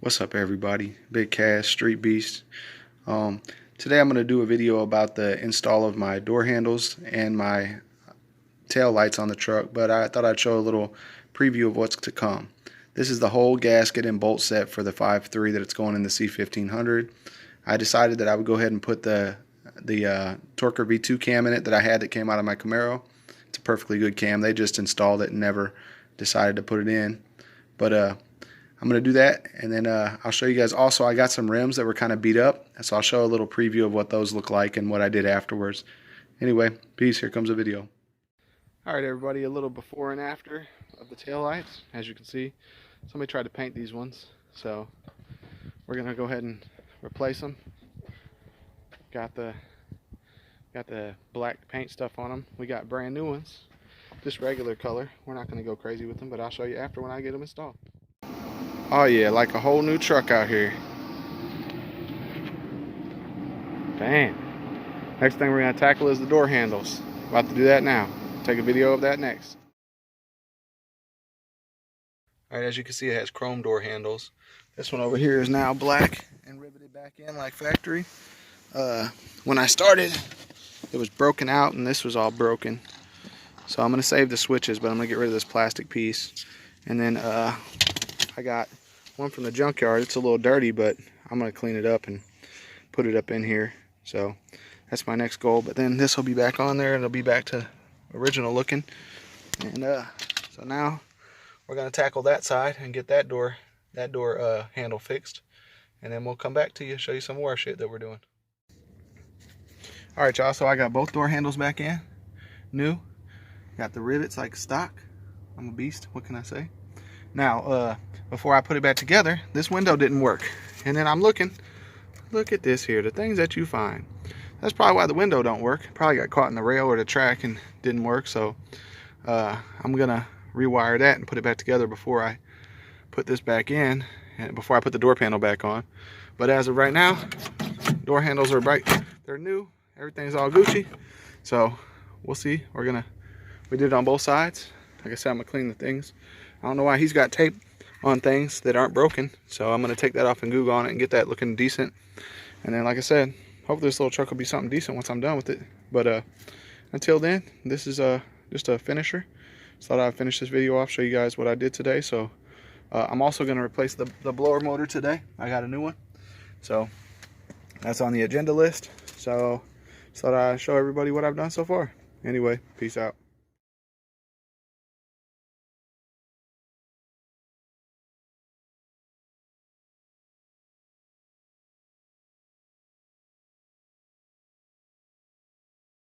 What's up, everybody? Big Cass, Street Beast. Today I'm going to do a video about the install of my door handles and my tail lights on the truck, but I thought I'd show a little preview of what's to come. This is the whole gasket and bolt set for the 5.3 that it's going in the C1500. I decided that I would go ahead and put the Torker V2 cam in it that I had that came out of my Camaro. It's a perfectly good cam. They just installed it and never decided to put it in. But I'm going to do that, and then I'll show you guys. Also, I got some rims that were kind of beat up, so I'll show a little preview of what those look like and what I did afterwards. Anyway, peace. Here comes the video. Alright, everybody, a little before and after of the taillights. As you can see, somebody tried to paint these ones, so we're going to go ahead and replace them. Got the black paint stuff on them. We got brand new ones, just regular color. We're not going to go crazy with them, but I'll show you after when I get them installed. Oh yeah, like a whole new truck out here. Dang. Next thing we're going to tackle is the door handles. About to do that now. Take a video of that next. Alright, as you can see, it has chrome door handles. This one over here is now black and riveted back in like factory. When I started, it was broken out and this was all broken. So I'm going to save the switches, but I'm going to get rid of this plastic piece. And then I got one from the junkyard. It's a little dirty, but I'm going to clean it up and put it up in here. So that's my next goal. But then this will be back on there and it'll be back to original looking. And so now we're going to tackle that side and get that door handle fixed. And then we'll come back to you, show you some more shit that we're doing. Alright, y'all, so I got both door handles back in. New. Got the rivets like stock. I'm a beast. What can I say? Now, before I put it back together, this window didn't work. And then I'm looking, look at this here, the things that you find. That's probably why the window don't work. Probably got caught in the rail or the track and didn't work. So I'm gonna rewire that and put it back together before I put this back in, and before I put the door panel back on. But as of right now, door handles are bright. They're new. Everything's all Gucci. So we'll see. We did it on both sides. Like I said, I'm gonna clean the things. I don't know why he's got tape on things that aren't broken, so I'm going to take that off and Google on it and get that looking decent. And then, like I said, hopefully this little truck will be something decent once I'm done with it. But until then, this is just a finisher. Just thought I'd finish this video off, show you guys what I did today. So I'm also going to replace the blower motor today. I got a new one, so that's on the agenda list. So just thought I'd show everybody what I've done so far. Anyway, peace out.